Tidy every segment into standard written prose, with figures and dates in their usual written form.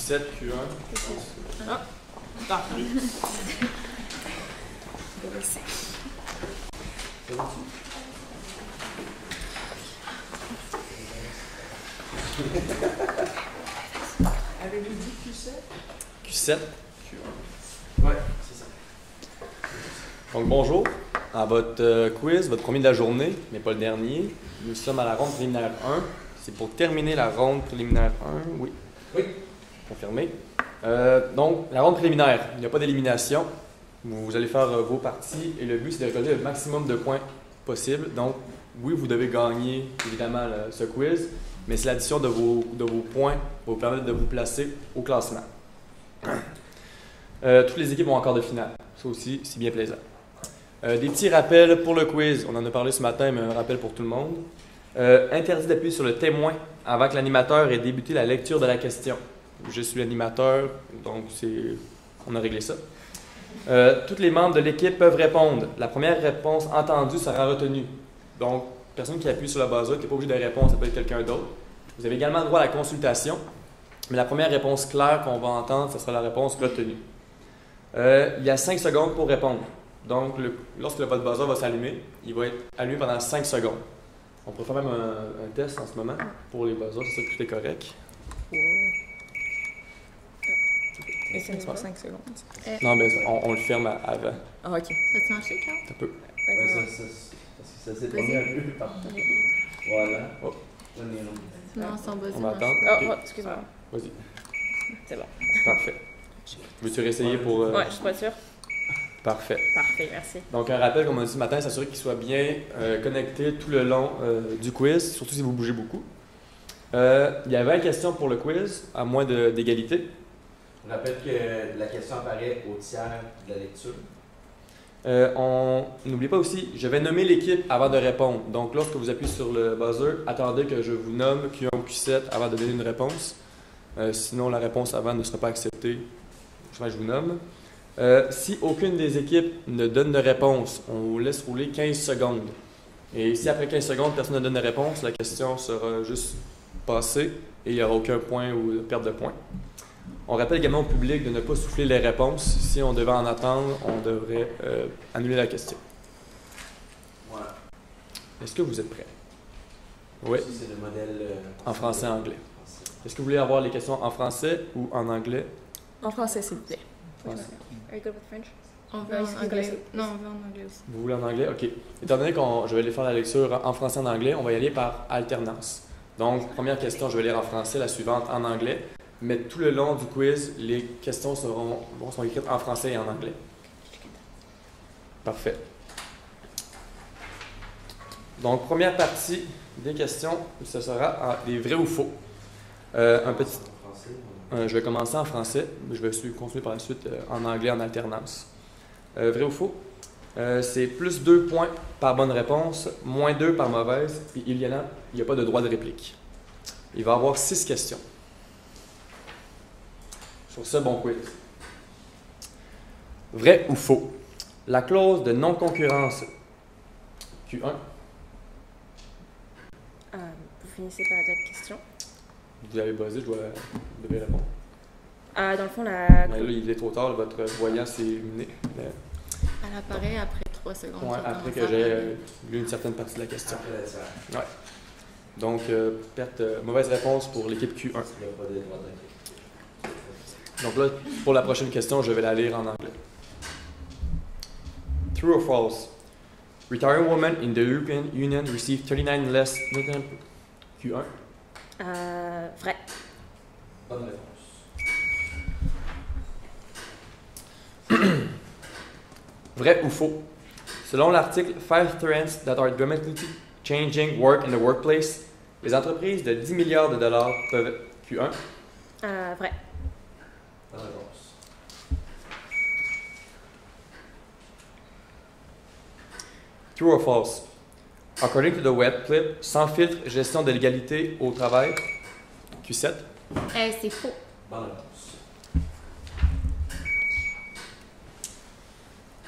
Q7, Q1. Ah. Ah. Avez-vous dit Q7? Q7, Q1. Ouais, c'est ça. Donc bonjour. À votre quiz, votre premier de la journée, mais pas le dernier. Nous sommes à la ronde préliminaire 1. C'est pour terminer la ronde préliminaire 1. Oui. Oui. Confirmé. Donc, la ronde préliminaire, il n'y a pas d'élimination. Vous allez faire vos parties et le but, c'est de récolter le maximum de points possible. Donc, oui, vous devez gagner, évidemment, ce quiz, mais c'est l'addition de vos points va vous permettre de vous placer au classement. Toutes les équipes ont encore de finale. Ça aussi, c'est bien plaisant. Des petits rappels pour le quiz. On en a parlé ce matin, mais un rappel pour tout le monde. Interdit d'appuyer sur le témoin avant que l'animateur ait débuté la lecture de la question. Je suis l'animateur, donc on a réglé ça. Tous les membres de l'équipe peuvent répondre. La première réponse entendue sera retenue. Donc, personne qui appuie sur la buzzer, qui n'est pas obligé de répondre, ça peut être quelqu'un d'autre. Vous avez également droit à la consultation, mais la première réponse claire qu'on va entendre, ce sera la réponse retenue. Il y a 5 secondes pour répondre. Donc, lorsque votre buzzer va s'allumer, il va être allumé pendant 5 secondes. On pourrait faire même un test en ce moment pour les buzzers, c'est ça que tout est correct. Et c'est pas 5 secondes. Non, mais on le ferme avant. Ah, ok. Ça te marché, Carl? Ça peut. Ouais, parce que ça s'est tourné un peu partout. Voilà. Oh. Non, sans buzzer. On va attendre. Ah, Ok. oh, excuse-moi. Vas-y. C'est bon. Parfait. Veux-tu réessayer pour... Ouais, je suis pas sûre. Parfait. Parfait, merci. Donc, un rappel, comme on a dit ce matin, s'assurer qu'il soit bien connecté tout le long du quiz, surtout si vous bougez beaucoup. Il y a 20 questions pour le quiz, à moins d'égalité. On rappelle que la question apparaît au tiers de la lecture. N'oubliez pas aussi, je vais nommer l'équipe avant de répondre. Donc, lorsque vous appuyez sur le buzzer, attendez que je vous nomme Q1 ou Q7 avant de donner une réponse. Sinon, la réponse avant ne sera pas acceptée. Je vous nomme. Si aucune des équipes ne donne de réponse, on vous laisse rouler 15 secondes. Et si après 15 secondes, personne ne donne de réponse, la question sera juste passée et il n'y aura aucun point ou perte de points. On rappelle également au public de ne pas souffler les réponses. Si on devait en attendre, on devrait annuler la question. Voilà. Est-ce que vous êtes prêts? Oui. C'est le modèle En français et anglais. Est-ce que vous voulez avoir les questions en français ou en anglais? En français, s'il vous plaît. Français. Are you good with French? On veut en anglais. Non, on veut en anglais aussi. Vous voulez en anglais? OK. Étant donné que je vais aller faire la lecture en français et en anglais, on va y aller par alternance. Donc, première question, je vais lire en français, la suivante en anglais. Mais tout le long du quiz, les questions seront écrites en français et en anglais. Parfait. Donc, première partie des questions, ce sera des vrais ou faux. Je vais commencer en français, je vais continuer par la suite en anglais en alternance. Vrai ou faux? C'est plus 2 points par bonne réponse, moins 2 par mauvaise, puis il n'y a pas de droit de réplique. Il va y avoir 6 questions. Sur ce, bon quiz. Vrai ou faux? La clause de non-concurrence Q1. Vous finissez par la deuxième question. Vous avez buzzé, vous devez répondre. Dans le fond, Mais là, il est trop tard, votre voyant s'est illuminé. Elle apparaît après 3 secondes. Ouais, après que j'ai lu une certaine partie de la question. Après la tiers. Ouais. Donc, mauvaise réponse pour l'équipe Q1. Il n'y a pas de droit de réplique. Donc là, pour la prochaine question, je vais la lire en anglais. True or false? Retiring women in the European Union receive 39 less than Q1. Vrai. Bonne réponse. Vrai ou faux? Selon l'article 5 Trends that are dramatically changing work in the workplace, les entreprises de 10 milliards de dollars peuvent... Q1. Vrai. Bonne réponse. True or false? According to the web clip, sans filtre, gestion de l'égalité au travail. Q7. C'est faux. Bonne réponse.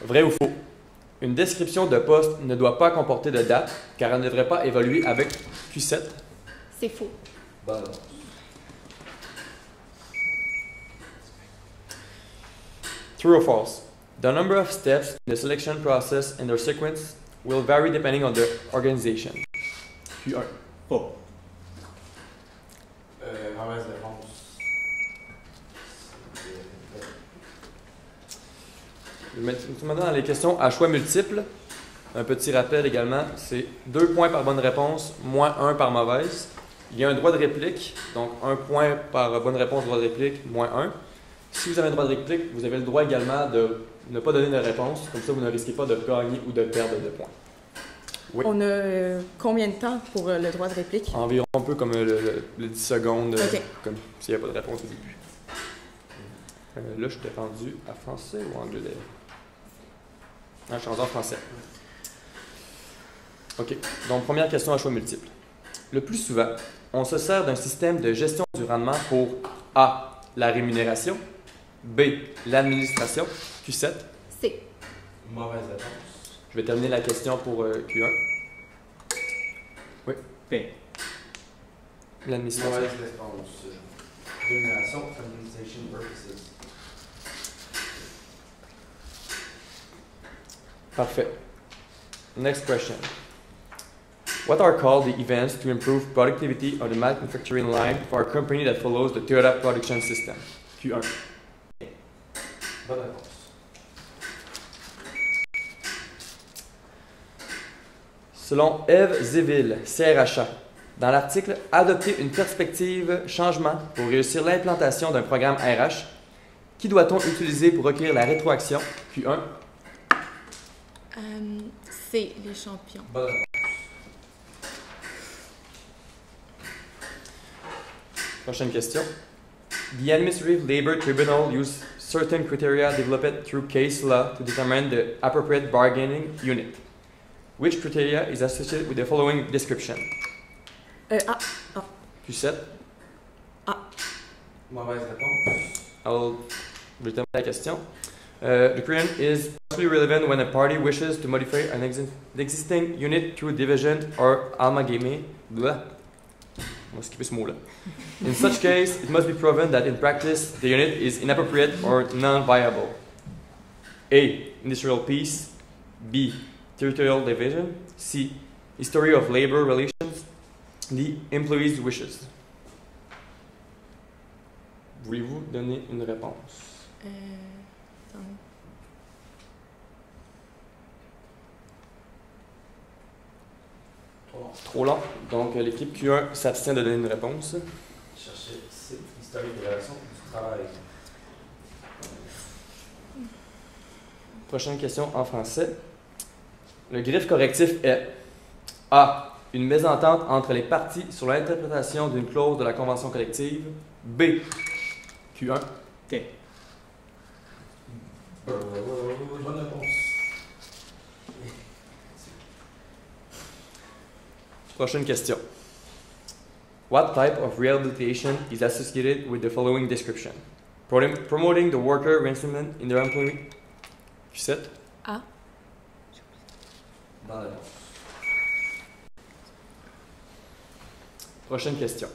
Vrai ou faux? Une description de poste ne doit pas comporter de date, car elle ne devrait pas évoluer avec Q7. C'est faux. Bonne réponse. True or false? The number of steps in the selection process and their sequence will vary depending on the organization. Q1. Faux. Mauvaise réponse. Je vais mettre maintenant dans les questions à choix multiples. Un petit rappel également, c'est 2 points par bonne réponse, moins 1 par mauvaise. Il y a un droit de réplique, donc 1 point par bonne réponse, droit de réplique, moins 1. Si vous avez un droit de réplique, vous avez le droit également de ne pas donner de réponse, comme ça vous ne risquez pas de gagner ou de perdre de points. Oui. On a combien de temps pour le droit de réplique? Environ un peu comme le 10 secondes, Ok. comme s'il n'y a pas de réponse au début. Là, je t'ai rendu à français ou anglais? Ah, je suis rendu en français. OK. Donc, première question à choix multiple. Le plus souvent, on se sert d'un système de gestion du rendement pour A. La rémunération. B. L'administration. Q7. C. Mauvaise réponse. Je vais terminer la question pour Q1. Oui. P. L'administration. Mauvaise réponse. Rémunération, compensation purposes. Parfait. Next question. What are called the events to improve productivity on the manufacturing line for a company that follows the Toyota production system? Q1. Bonne réponse. Selon Eve Zéville, CRHA, dans l'article Adopter une perspective changement pour réussir l'implantation d'un programme RH, qui doit-on utiliser pour recueillir la rétroaction? Q1. C. Les champions. Bonne réponse. Prochaine question. The Administrative Labor Tribunal used certain criteria developed through case law to determine the appropriate bargaining unit. Which criteria is associated with the following description? A. Q7. Mauvaise réponse. Je vais terminer la question. The criterion is partially relevant when a party wishes to modify an existing unit through division or amalgamation. On va skipper ce mot-là. In such case, it must be proven that in practice the unit is inappropriate or non-viable. A. Industrial peace. B. Territorial division. C. History of labor relations. D. Employees' wishes. Voulez-vous donner une réponse? Attendez. Trop long. Trop long. Donc l'équipe Q1 s'abstient de donner une réponse. Cherchez site historique des relations du travail. Prochaine question en français. Le griffe correctif est A. Une mésentente entre les parties sur l'interprétation d'une clause de la convention collective. B. Q1. T. Bonne réponse. Prochaine question. What type of rehabilitation is associated with the following description? Promoting the worker reinstatement in their employment. Q7. A. Bonne réponse. Prochaine question.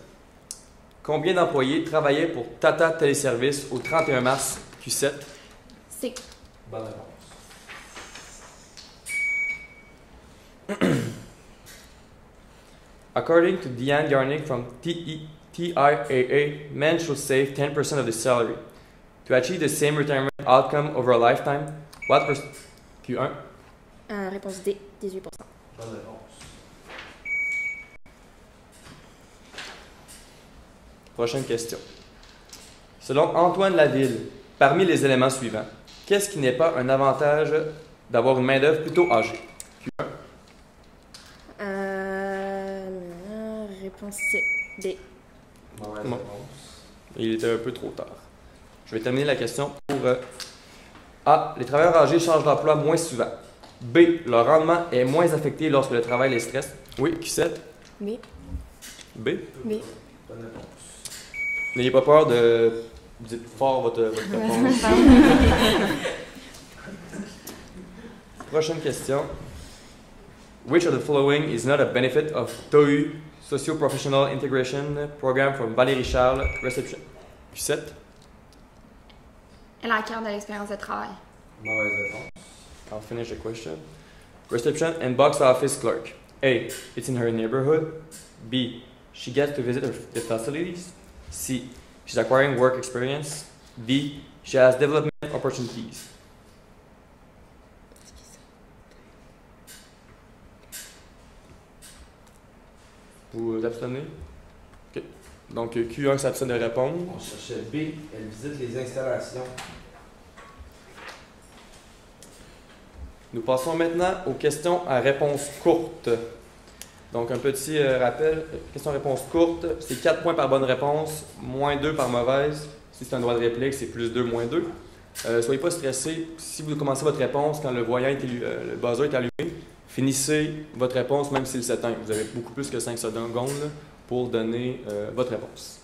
Combien d'employés travaillaient pour Tata Téléservices au 31 mars Q7? C. Bonne réponse. According to Diane Garnick from TIAA, men should save 10% of their salary. To achieve the same retirement outcome over a lifetime, what Q1? Réponse D, 18%. Bonne réponse. Prochaine question. Selon Antoine Laville, parmi les éléments suivants, qu'est-ce qui n'est pas un avantage d'avoir une main-d'œuvre plutôt âgée? Q1. Réponse C, D. Mauvaise Bon. réponse. Il était un peu trop tard. Je vais terminer la question pour A. Les travailleurs âgés changent d'emploi moins souvent. B. Leur rendement est moins affecté lorsque le travail les stresse. Oui, Q7. B. B. B. Bonne réponse. N'ayez pas peur de... Dites fort votre réponse. Prochaine question. Which of the following is not a benefit of TOU, Socio-Professional Integration Program from Valérie Charles, Reception? Q7. Elle acquiert de l'expérience de travail. Mauvaise réponse. I'll finish the question. Reception and box office clerk. A. It's in her neighborhood. B. She gets to visit the facilities. C. She's acquiring work experience. D. She has development opportunities. Vous vous abstenez? OK. Donc, Q1 s'abstient de répondre. On cherchait B. Elle visite les installations. Nous passons maintenant aux questions à réponse courte. Donc, un petit rappel. Question-réponse courte, c'est 4 points par bonne réponse, moins 2 par mauvaise. Si c'est un droit de réplique, c'est plus 2, moins 2. Soyez pas stressés. Si vous commencez votre réponse quand le voyant le buzzer est allumé, finissez votre réponse même s'il s'éteint. Vous avez beaucoup plus que 5 secondes là, pour donner votre réponse.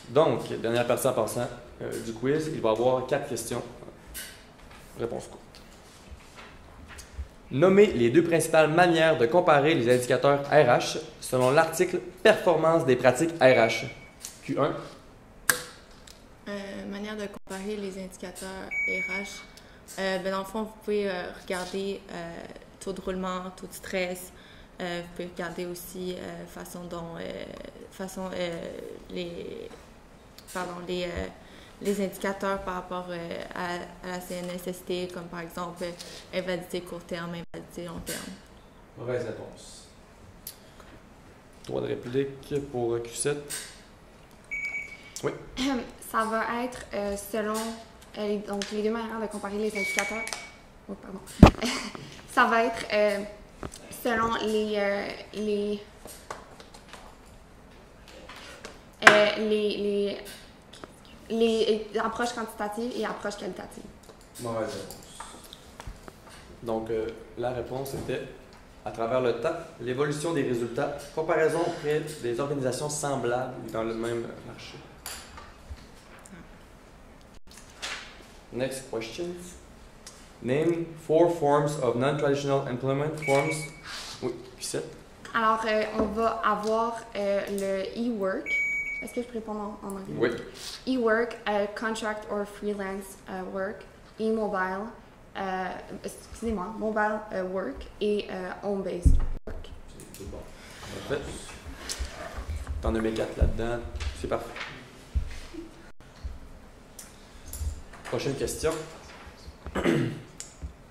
Donc, dernière partie en passant du quiz, il va y avoir 4 questions. Réponse courte. Nommez les 2 principales manières de comparer les indicateurs RH selon l'article Performance des pratiques RH. Q1. Manière de comparer les indicateurs RH. Dans le fond, vous pouvez regarder taux de roulement, taux de stress. Vous pouvez regarder aussi les indicateurs par rapport à la CNSST, comme par exemple invalidité court terme, invalidité long terme. Mauvaise réponse. Droit de réplique pour Q7. Oui. Ça va être selon donc les 2 manières de comparer les indicateurs. Oh, pardon. Ça va être selon les approches quantitatives et approches qualitatives. Mauvaise réponse. Donc, la réponse était, à travers le temps, l'évolution des résultats, comparaison auprès des organisations semblables dans le même marché. Next question. Name 4 forms of non-traditional employment forms. Oui, Q7. Alors, on va avoir le e-work. Est-ce que je peux répondre en anglais? Oui. E-work, contract or freelance work, e-mobile, excusez-moi, mobile work et home-based work. C'est bon. Parfait. T'en as mis 4 là-dedans. C'est parfait. Prochaine question.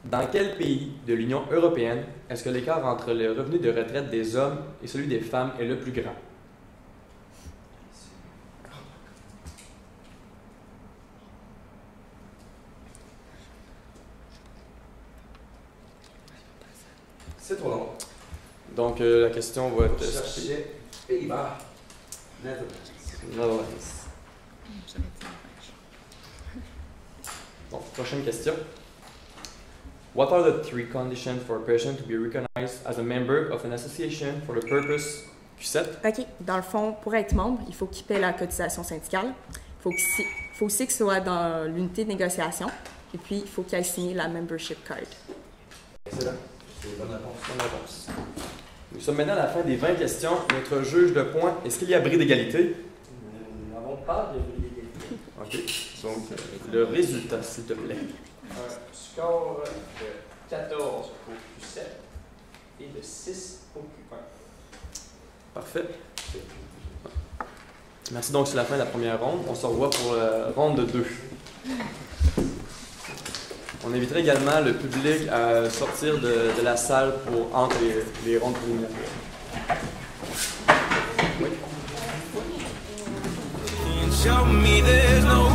Dans quel pays de l'Union européenne est-ce que l'écart entre le revenu de retraite des hommes et celui des femmes est le plus grand? C'est trop long. Donc, la question va On être... cherchait Pays-Bas. Netherlands. Bon, prochaine question. What are the 3 conditions for a person to be recognized as a member of an association for the purpose... Q7. OK. Dans le fond, pour être membre, il faut qu'il paie la cotisation syndicale. Il faut aussi qu'il soit dans l'unité de négociation. Et puis, il faut qu'il ait signé la membership card. Excellent. C'est une bonne réponse. Bonne réponse. Nous sommes maintenant à la fin des 20 questions. Notre juge de points, est-ce qu'il y a bris d'égalité? Nous n'avons pas de l'égalité. OK. Donc, le résultat, s'il te plaît. Un score de 14 au Q7 et de 6 au Q1. Parfait. Merci donc, c'est la fin de la première ronde. On se revoit pour la ronde 2. On inviterait également le public à sortir de la salle entre les rondes préliminaires. Oui. Show me there's no